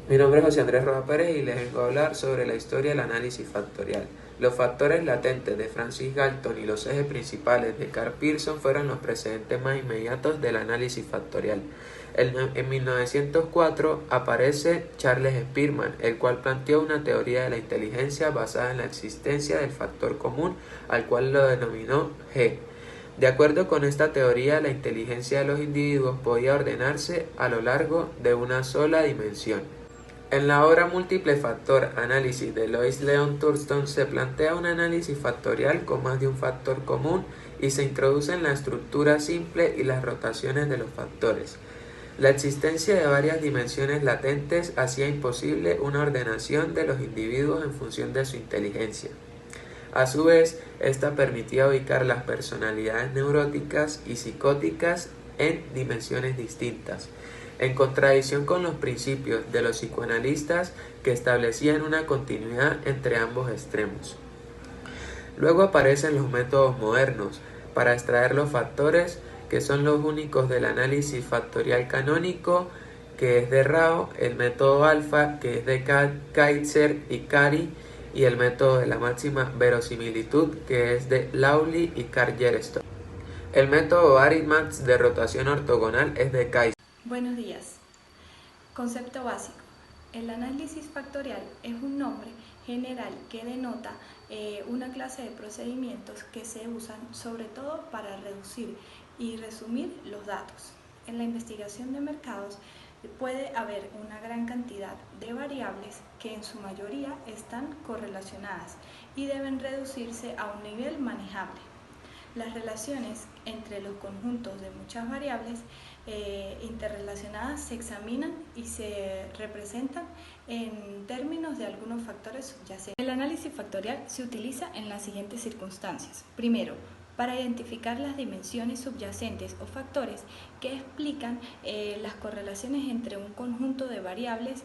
Mi nombre es José Andrés Roa Pérez y les vengo a hablar sobre la historia del análisis factorial. Los factores latentes de Francis Galton y los ejes principales de Karl Pearson fueron los precedentes más inmediatos del análisis factorial. En 1904 aparece Charles Spearman, el cual planteó una teoría de la inteligencia basada en la existencia del factor común, al cual lo denominó G. De acuerdo con esta teoría, la inteligencia de los individuos podía ordenarse a lo largo de una sola dimensión. En la obra Múltiple Factor Análisis de Lois Leon Thurston se plantea un análisis factorial con más de un factor común y se introducen la estructura simple y las rotaciones de los factores. La existencia de varias dimensiones latentes hacía imposible una ordenación de los individuos en función de su inteligencia. A su vez, esta permitía ubicar las personalidades neuróticas y psicóticas en dimensiones distintas, en contradicción con los principios de los psicoanalistas que establecían una continuidad entre ambos extremos. Luego aparecen los métodos modernos para extraer los factores, que son los únicos del análisis factorial canónico, que es de Rao, el método alfa, que es de Kaitzer y Cary, y el método de la máxima verosimilitud, que es de Lawley y Carl Jerestone. El método Arithmax de rotación ortogonal es de Kaiser. Buenos días. Concepto básico. El análisis factorial es un nombre general que denota una clase de procedimientos que se usan sobre todo para reducir y resumir los datos. En la investigación de mercados puede haber una gran cantidad de variables que en su mayoría están correlacionadas y deben reducirse a un nivel manejable. Las relaciones entre los conjuntos de muchas variables interrelacionadas se examinan y se representan en términos de algunos factores subyacentes. El análisis factorial se utiliza en las siguientes circunstancias. Primero, para identificar las dimensiones subyacentes o factores que explican las correlaciones entre un conjunto de variables.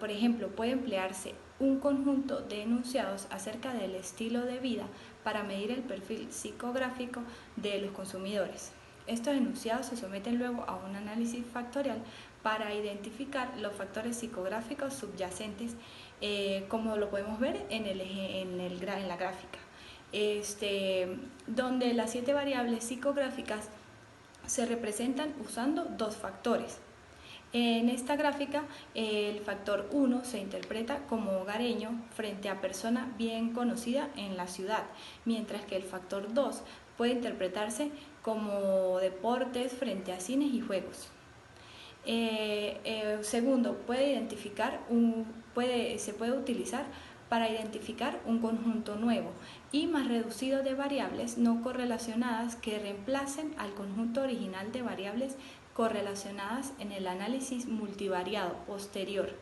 Por ejemplo, puede emplearse un conjunto de enunciados acerca del estilo de vida para medir el perfil psicográfico de los consumidores. Estos enunciados se someten luego a un análisis factorial para identificar los factores psicográficos subyacentes, como lo podemos ver en la gráfica, donde las 7 variables psicográficas se representan usando dos factores. En esta gráfica, el factor 1 se interpreta como hogareño frente a persona bien conocida en la ciudad, mientras que el factor 2 puede interpretarse como deportes frente a cines y juegos. Segundo, se puede utilizar para identificar un conjunto nuevo y más reducido de variables no correlacionadas que reemplacen al conjunto original de variables correlacionadas en el análisis multivariado posterior.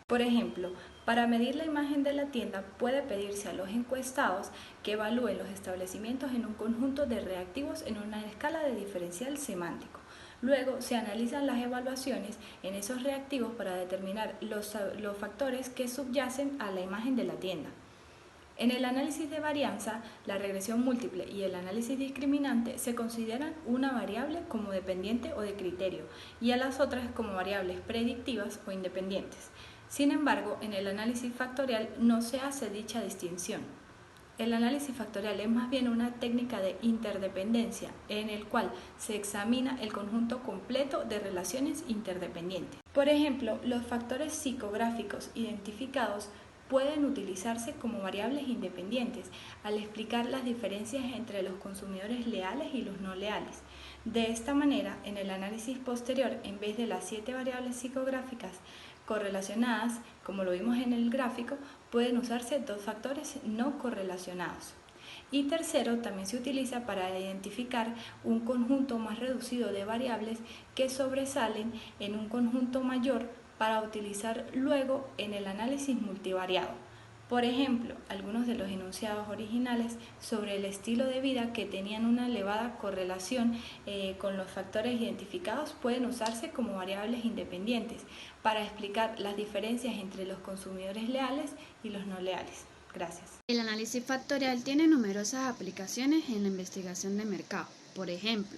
Por ejemplo, para medir la imagen de la tienda puede pedirse a los encuestados que evalúen los establecimientos en un conjunto de reactivos en una escala de diferencial semántico. Luego se analizan las evaluaciones en esos reactivos para determinar los factores que subyacen a la imagen de la tienda. En el análisis de varianza, la regresión múltiple y el análisis discriminante se consideran una variable como dependiente o de criterio y a las otras como variables predictivas o independientes. Sin embargo, en el análisis factorial no se hace dicha distinción. El análisis factorial es más bien una técnica de interdependencia en el cual se examina el conjunto completo de relaciones interdependientes. Por ejemplo, los factores psicográficos identificados pueden utilizarse como variables independientes al explicar las diferencias entre los consumidores leales y los no leales. De esta manera, en el análisis posterior, en vez de las 7 variables psicográficas correlacionadas, como lo vimos en el gráfico, pueden usarse 2 factores no correlacionados. Y tercero, también se utiliza para identificar un conjunto más reducido de variables que sobresalen en un conjunto mayor para utilizar luego en el análisis multivariado. Por ejemplo, algunos de los enunciados originales sobre el estilo de vida que tenían una elevada correlación con los factores identificados pueden usarse como variables independientes para explicar las diferencias entre los consumidores leales y los no leales. Gracias. El análisis factorial tiene numerosas aplicaciones en la investigación de mercado. Por ejemplo,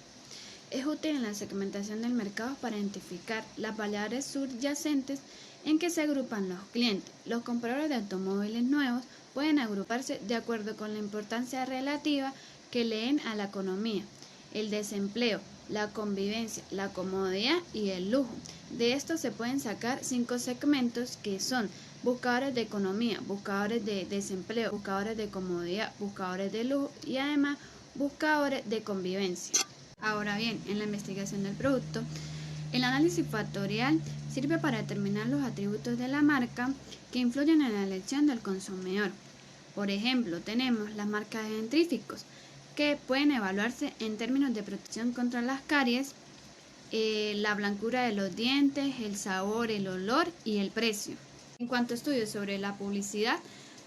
Es útil en la segmentación del mercado para identificar las variables subyacentes en que se agrupan los clientes. Los compradores de automóviles nuevos pueden agruparse de acuerdo con la importancia relativa que le den a la economía, el desempleo, la convivencia, la comodidad y el lujo. De esto se pueden sacar 5 segmentos que son buscadores de economía, buscadores de desempleo, buscadores de comodidad, buscadores de lujo y además buscadores de convivencia. Ahora bien, en la investigación del producto, el análisis factorial sirve para determinar los atributos de la marca que influyen en la elección del consumidor. Por ejemplo, tenemos las marcas de dentífricos, que pueden evaluarse en términos de protección contra las caries, la blancura de los dientes, el sabor, el olor y el precio. En cuanto a estudios sobre la publicidad,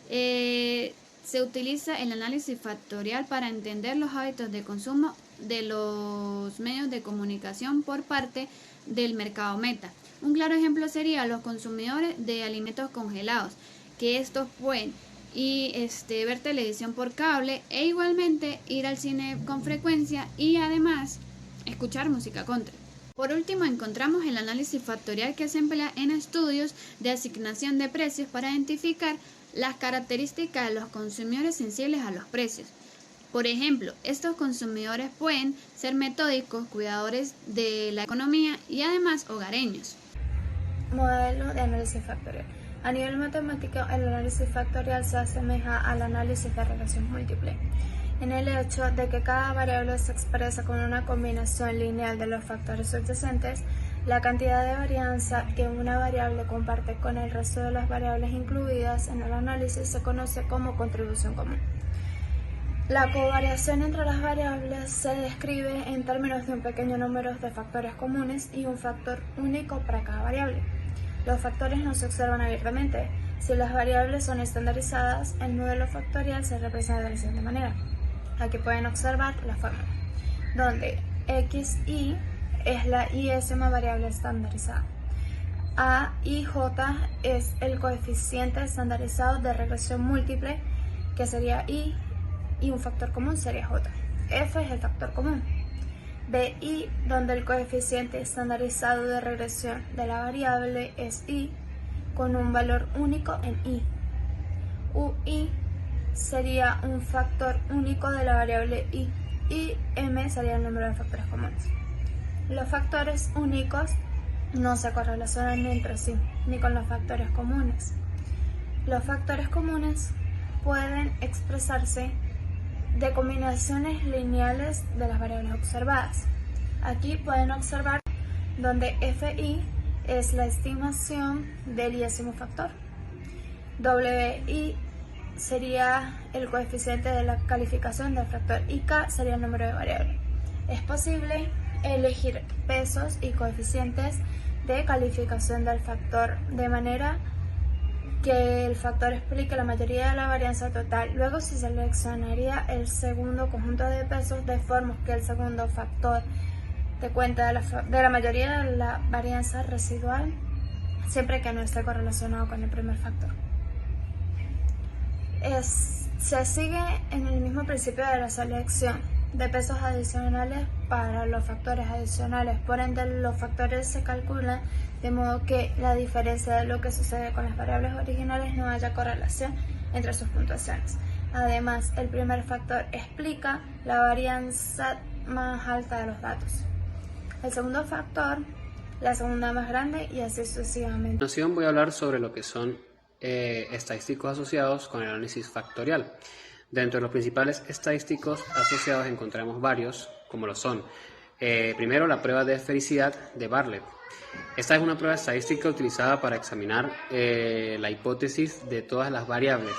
se utiliza el análisis factorial para entender los hábitos de consumo de los medios de comunicación por parte del mercado meta. Un claro ejemplo sería los consumidores de alimentos congelados, que estos pueden ver televisión por cable e igualmente ir al cine con frecuencia y además escuchar música country. Por último, encontramos el análisis factorial que se emplea en estudios de asignación de precios para identificar las características de los consumidores sensibles a los precios. Por ejemplo, estos consumidores pueden ser metódicos, cuidadores de la economía y además hogareños. Modelo de análisis factorial. A nivel matemático, el análisis factorial se asemeja al análisis de regresión múltiple, en el hecho de que cada variable se expresa con una combinación lineal de los factores subyacentes. La cantidad de varianza que una variable comparte con el resto de las variables incluidas en el análisis se conoce como contribución común. La covariación entre las variables se describe en términos de un pequeño número de factores comunes y un factor único para cada variable. Los factores no se observan abiertamente. Si las variables son estandarizadas, el modelo factorial se representa de la siguiente manera. Aquí pueden observar la fórmula, donde xi es la i-ésima variable estandarizada. A y j es el coeficiente estandarizado de regresión múltiple, que sería i, y un factor común sería j. F es el factor común. BI, donde el coeficiente estandarizado de regresión de la variable es i, con un valor único en i. UI sería un factor único de la variable i, y m sería el número de factores comunes. Los factores únicos no se correlacionan entre sí, ni con los factores comunes. Los factores comunes pueden expresarse de combinaciones lineales de las variables observadas. Aquí pueden observar donde fi es la estimación del i-ésimo factor. Wi sería el coeficiente de la calificación del factor y k sería el número de variables. Es posible elegir pesos y coeficientes de calificación del factor de manera que el factor explique la mayoría de la varianza total. Luego se seleccionaría el segundo conjunto de pesos de forma que el segundo factor dé cuenta de la mayoría de la varianza residual, siempre que no esté correlacionado con el primer factor. Se sigue en el mismo principio de la selección de pesos adicionales para los factores adicionales. Por ende, los factores se calculan de modo que la diferencia de lo que sucede con las variables originales no haya correlación entre sus puntuaciones. Además, el primer factor explica la varianza más alta de los datos. El segundo factor, la segunda más grande y así sucesivamente. A continuación voy a hablar sobre lo que son estadísticos asociados con el análisis factorial. Dentro de los principales estadísticos asociados encontramos varios, como lo son, primero, la prueba de felicidad de Bartlett. Esta es una prueba estadística utilizada para examinar la hipótesis de todas las variables,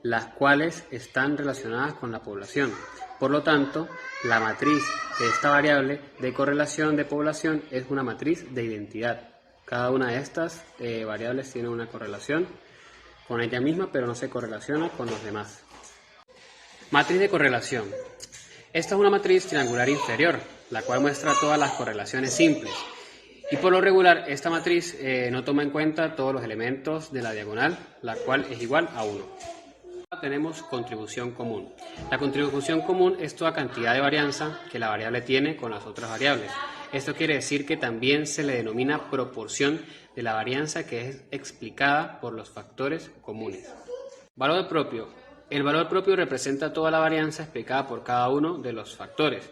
las cuales están relacionadas con la población. Por lo tanto, la matriz de esta variable de correlación de población es una matriz de identidad. Cada una de estas variables tiene una correlación con ella misma, pero no se correlaciona con los demás. Matriz de correlación. Esta es una matriz triangular inferior, la cual muestra todas las correlaciones simples. Y por lo regular, esta matriz no toma en cuenta todos los elementos de la diagonal, la cual es igual a 1. Tenemos contribución común. La contribución común es toda cantidad de varianza que la variable tiene con las otras variables. Esto quiere decir que también se le denomina proporción de la varianza que es explicada por los factores comunes. Valor propio. El valor propio representa toda la varianza explicada por cada uno de los factores.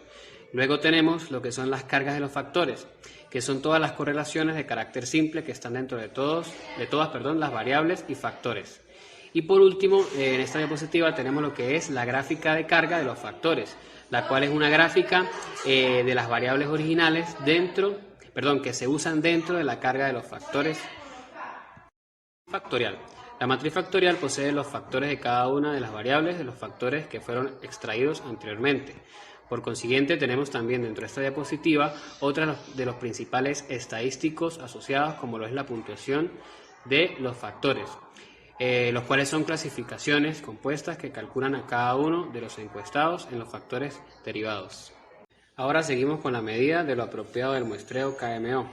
Luego tenemos lo que son las cargas de los factores, que son todas las correlaciones de carácter simple que están dentro de todas las variables y factores. Y por último, en esta diapositiva tenemos lo que es la gráfica de carga de los factores, la cual es una gráfica de las variables originales que se usan dentro de la carga de los factores. Factorial. La matriz factorial posee los factores de cada una de las variables de los factores que fueron extraídos anteriormente. Por consiguiente, tenemos también dentro de esta diapositiva otros de los principales estadísticos asociados, como lo es la puntuación de los factores, los cuales son clasificaciones compuestas que calculan a cada uno de los encuestados en los factores derivados. Ahora seguimos con la medida de lo apropiado del muestreo KMO.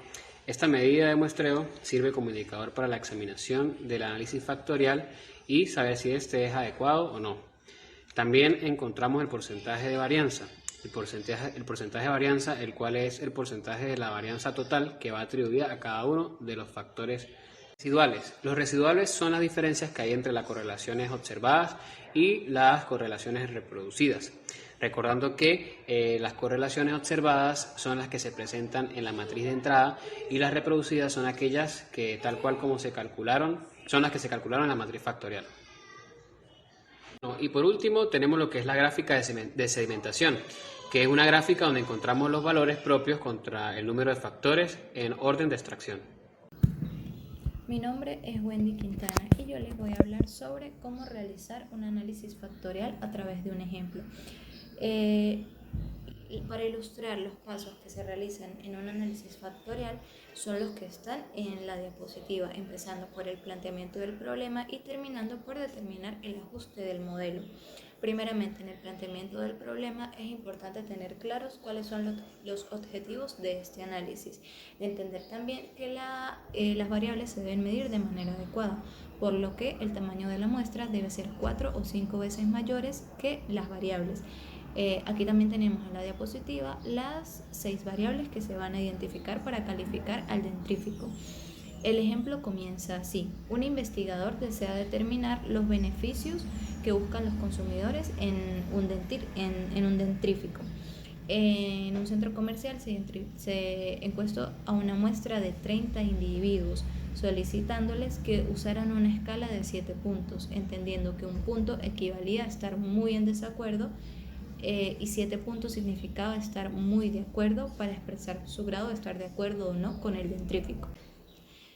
Esta medida de muestreo sirve como indicador para la examinación del análisis factorial y saber si este es adecuado o no. También encontramos el porcentaje de varianza. El porcentaje de varianza, el cual es el porcentaje de la varianza total que va atribuida a cada uno de los factores residuales. Los residuales son las diferencias que hay entre las correlaciones observadas y las correlaciones reproducidas. Recordando que las correlaciones observadas son las que se presentan en la matriz de entrada y las reproducidas son aquellas que, tal cual como se calcularon, son las que se calcularon en la matriz factorial. Y por último tenemos lo que es la gráfica de sedimentación, que es una gráfica donde encontramos los valores propios contra el número de factores en orden de extracción. Mi nombre es Wendy Quintana y yo les voy a hablar sobre cómo realizar un análisis factorial a través de un ejemplo. Para ilustrar los pasos que se realizan en un análisis factorial son los que están en la diapositiva, empezando por el planteamiento del problema y terminando por determinar el ajuste del modelo. Primeramente, en el planteamiento del problema es importante tener claros cuáles son los objetivos de este análisis. Entender también que las variables se deben medir de manera adecuada, por lo que el tamaño de la muestra debe ser 4 o 5 veces mayores que las variables. Aquí también tenemos en la diapositiva las 6 variables que se van a identificar para calificar al dentrífico. El ejemplo comienza así. Un investigador desea determinar los beneficios que buscan los consumidores en un dentrífico. En un centro comercial se encuestó a una muestra de 30 individuos, solicitándoles que usaran una escala de 7 puntos, entendiendo que un punto equivalía a estar muy en desacuerdo y 7 puntos significaba estar muy de acuerdo para expresar su grado de estar de acuerdo o no con el dentrífico.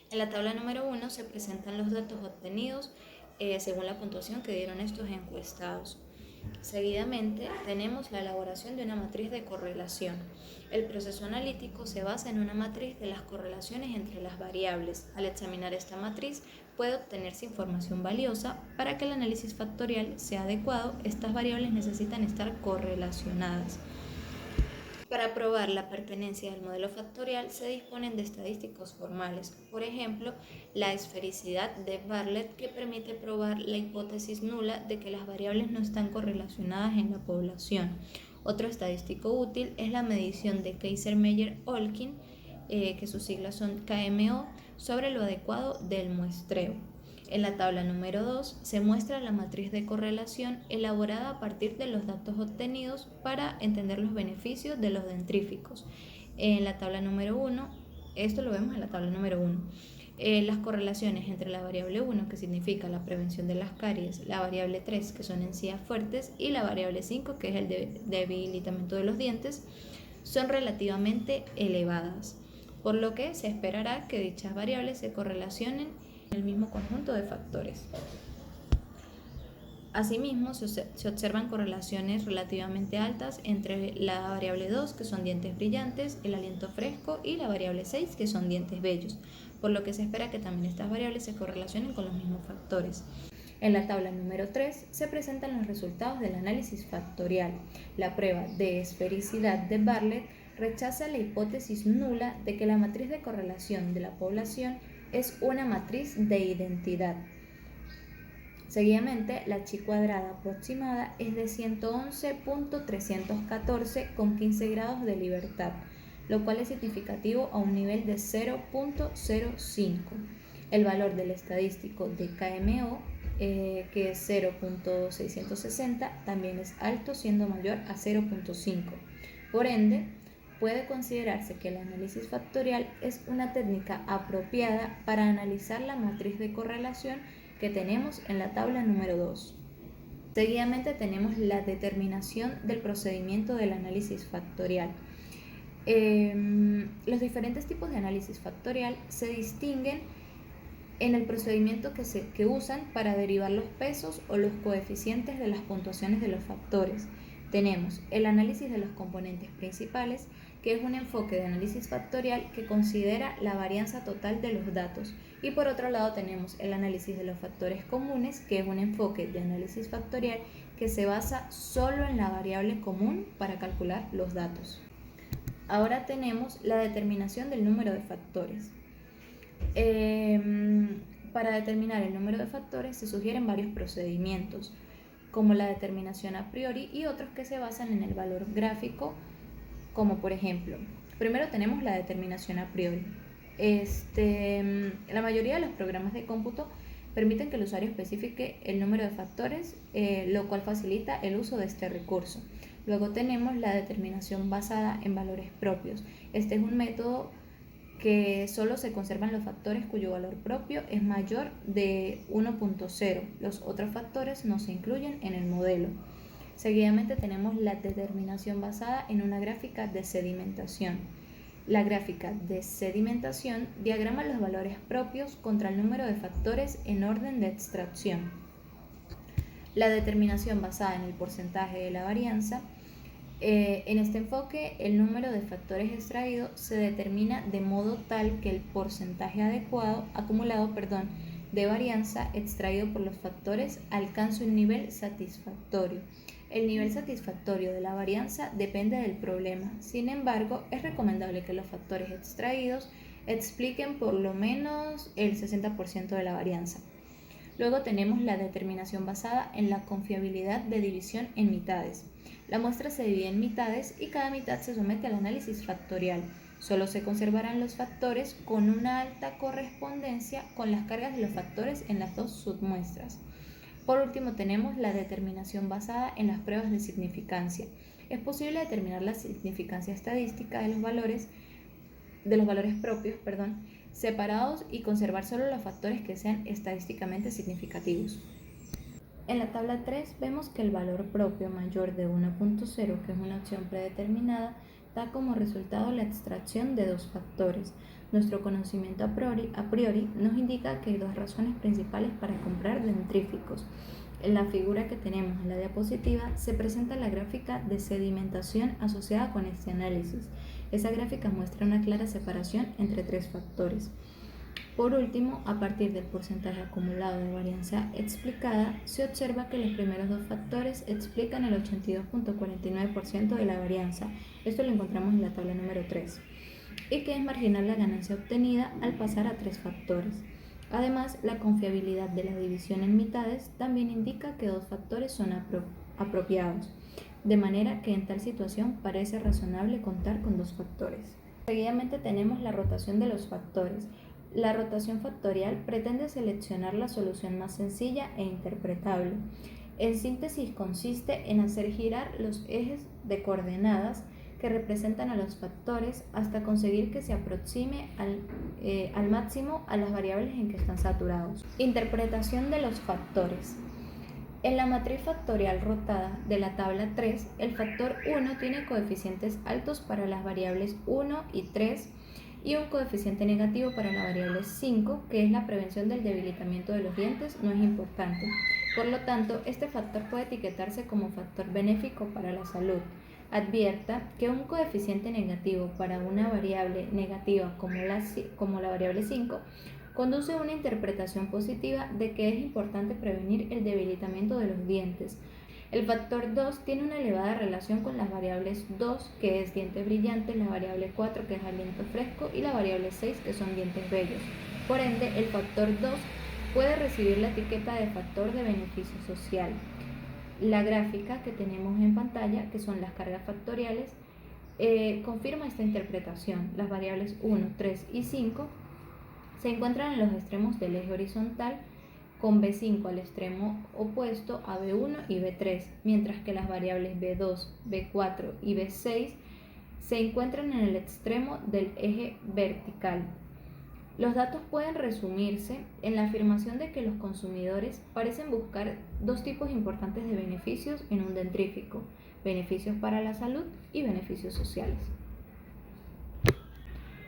En la tabla número 1 se presentan los datos obtenidos según la puntuación que dieron estos encuestados. Seguidamente tenemos la elaboración de una matriz de correlación. El proceso analítico se basa en una matriz de las correlaciones entre las variables. Al examinar esta matriz puede obtenerse información valiosa. Para que el análisis factorial sea adecuado, estas variables necesitan estar correlacionadas. Para probar la pertenencia del modelo factorial se disponen de estadísticos formales, por ejemplo, la esfericidad de Bartlett, que permite probar la hipótesis nula de que las variables no están correlacionadas en la población. Otro estadístico útil es la medición de Kaiser-Meyer-Olkin, que sus siglas son KMO, sobre lo adecuado del muestreo. En la tabla número 2 se muestra la matriz de correlación elaborada a partir de los datos obtenidos para entender los beneficios de los dentríficos. En la tabla número 1, esto lo vemos en la tabla número 1. Las correlaciones entre la variable 1, que significa la prevención de las caries, la variable 3, que son encías fuertes, y la variable 5, que es el debilitamiento de los dientes, son relativamente elevadas, por lo que se esperará que dichas variables se correlacionen en el mismo conjunto de factores. Asimismo, se observan correlaciones relativamente altas entre la variable 2, que son dientes brillantes, el aliento fresco, y la variable 6, que son dientes bellos, por lo que se espera que también estas variables se correlacionen con los mismos factores. En la tabla número 3 se presentan los resultados del análisis factorial. La prueba de esfericidad de Bartlett rechaza la hipótesis nula de que la matriz de correlación de la población es una matriz de identidad. Seguidamente, la chi cuadrada aproximada es de 111.314 con 15 grados de libertad, lo cual es significativo a un nivel de 0.05. El valor del estadístico de KMO, que es 0.660, también es alto, siendo mayor a 0.5. Por ende, puede considerarse que el análisis factorial es una técnica apropiada para analizar la matriz de correlación que tenemos en la tabla número 2. Seguidamente tenemos la determinación del procedimiento del análisis factorial. Los diferentes tipos de análisis factorial se distinguen en el procedimiento que usan para derivar los pesos o los coeficientes de las puntuaciones de los factores. Tenemos el análisis de los componentes principales, que es un enfoque de análisis factorial que considera la varianza total de los datos. Y por otro lado tenemos el análisis de los factores comunes, que es un enfoque de análisis factorial que se basa solo en la variable común para calcular los datos. Ahora tenemos la determinación del número de factores. Para determinar el número de factores se sugieren varios procedimientos, como la determinación a priori y otros que se basan en el valor gráfico, como por ejemplo, primero tenemos la determinación a priori. La mayoría de los programas de cómputo permiten que el usuario especifique el número de factores, lo cual facilita el uso de este recurso. Luego tenemos la determinación basada en valores propios. Este es un método que solo se conservan los factores cuyo valor propio es mayor de 1.0. Los otros factores no se incluyen en el modelo. Seguidamente tenemos la determinación basada en una gráfica de sedimentación. La gráfica de sedimentación diagrama los valores propios contra el número de factores en orden de extracción. La determinación basada en el porcentaje de la varianza. En este enfoque, el número de factores extraídos se determina de modo tal que el porcentaje acumulado de varianza extraído por los factores alcance un nivel satisfactorio. El nivel satisfactorio de la varianza depende del problema. Sin embargo, es recomendable que los factores extraídos expliquen por lo menos el 60% de la varianza. Luego tenemos la determinación basada en la confiabilidad de división en mitades. La muestra se divide en mitades y cada mitad se somete al análisis factorial. Solo se conservarán los factores con una alta correspondencia con las cargas de los factores en las dos submuestras. Por último tenemos la determinación basada en las pruebas de significancia. Es posible determinar la significancia estadística de los valores propios, separados y conservar solo los factores que sean estadísticamente significativos. En la tabla 3 vemos que el valor propio mayor de 1.0, que es una opción predeterminada, da como resultado la extracción de dos factores. Nuestro conocimiento a priori nos indica que hay dos razones principales para comprar dentríficos. En la figura que tenemos en la diapositiva se presenta la gráfica de sedimentación asociada con este análisis. Esa gráfica muestra una clara separación entre tres factores. Por último, a partir del porcentaje acumulado de varianza explicada, se observa que los primeros dos factores explican el 82.49% de la varianza. Esto lo encontramos en la tabla número 3. Y que es marginal la ganancia obtenida al pasar a tres factores. Además, la confiabilidad de la división en mitades también indica que dos factores son apropiados, de manera que en tal situación parece razonable contar con dos factores. Seguidamente tenemos la rotación de los factores. La rotación factorial pretende seleccionar la solución más sencilla e interpretable. En síntesis, consiste en hacer girar los ejes de coordenadas que representan a los factores hasta conseguir que se aproxime al máximo a las variables en que están saturados. Interpretación de los factores. En la matriz factorial rotada de la tabla 3, el factor 1 tiene coeficientes altos para las variables 1 y 3 y un coeficiente negativo para la variable 5, que es la prevención del debilitamiento de los dientes, no es importante. Por lo tanto, este factor puede etiquetarse como factor benéfico para la salud. Advierta que un coeficiente negativo para una variable negativa como la variable 5 conduce a una interpretación positiva de que es importante prevenir el debilitamiento de los dientes. El factor 2 tiene una elevada relación con las variables 2, que es dientes brillantes, la variable 4, que es aliento fresco, y la variable 6, que son dientes bellos. Por ende, el factor 2 puede recibir la etiqueta de factor de beneficio social. La gráfica que tenemos en pantalla, que son las cargas factoriales, confirma esta interpretación. Las variables 1, 3 y 5 se encuentran en los extremos del eje horizontal, con B5 al extremo opuesto a B1 y B3, mientras que las variables B2, B4 y B6 se encuentran en el extremo del eje vertical. Los datos pueden resumirse en la afirmación de que los consumidores parecen buscar dos tipos importantes de beneficios en un dentrífico: beneficios para la salud y beneficios sociales.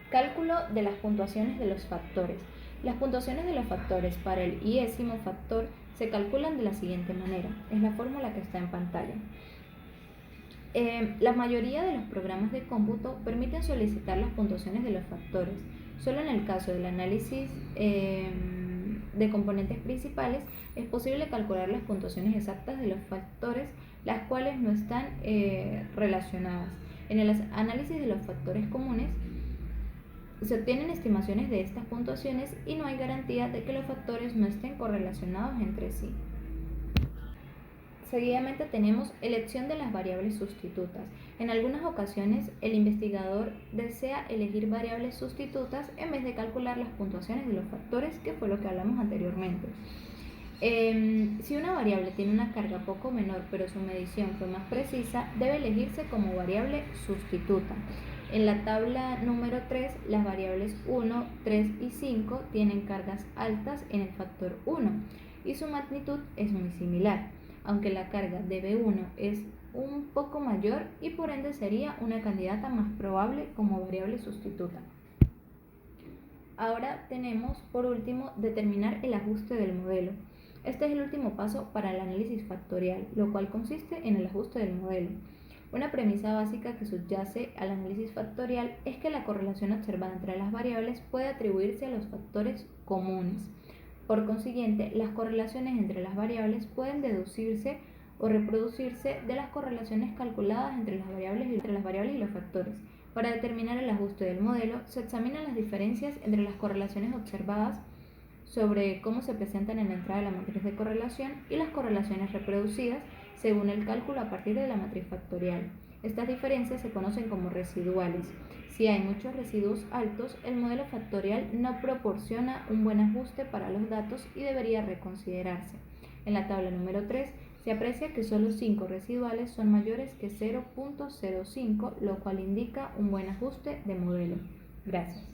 Cálculo de las puntuaciones de los factores. Las puntuaciones de los factores para el iésimo factor se calculan de la siguiente manera. Es la fórmula que está en pantalla. La mayoría de los programas de cómputo permiten solicitar las puntuaciones de los factores. Solo en el caso del análisis de componentes principales es posible calcular las puntuaciones exactas de los factores, las cuales no están relacionadas. En el análisis de los factores comunes se obtienen estimaciones de estas puntuaciones y no hay garantía de que los factores no estén correlacionados entre sí. Seguidamente tenemos elección de las variables sustitutas. En algunas ocasiones el investigador desea elegir variables sustitutas en vez de calcular las puntuaciones de los factores, que fue lo que hablamos anteriormente. Si una variable tiene una carga poco menor pero su medición fue más precisa, debe elegirse como variable sustituta. En la tabla número 3, las variables 1, 3 y 5 tienen cargas altas en el factor 1 y su magnitud es muy similar, aunque la carga de B1 es un poco mayor y por ende sería una candidata más probable como variable sustituta. Ahora tenemos por último determinar el ajuste del modelo. Este es el último paso para el análisis factorial, lo cual consiste en el ajuste del modelo. Una premisa básica que subyace al análisis factorial es que la correlación observada entre las variables puede atribuirse a los factores comunes. Por consiguiente, las correlaciones entre las variables pueden deducirse o reproducirse de las correlaciones calculadas entre las variables y los factores. Para determinar el ajuste del modelo, se examinan las diferencias entre las correlaciones observadas sobre cómo se presentan en la entrada de la matriz de correlación y las correlaciones reproducidas según el cálculo a partir de la matriz factorial. Estas diferencias se conocen como residuales. Si hay muchos residuos altos, el modelo factorial no proporciona un buen ajuste para los datos y debería reconsiderarse. En la tabla número 3 se aprecia que solo 5 residuales son mayores que 0.05, lo cual indica un buen ajuste de modelo. Gracias.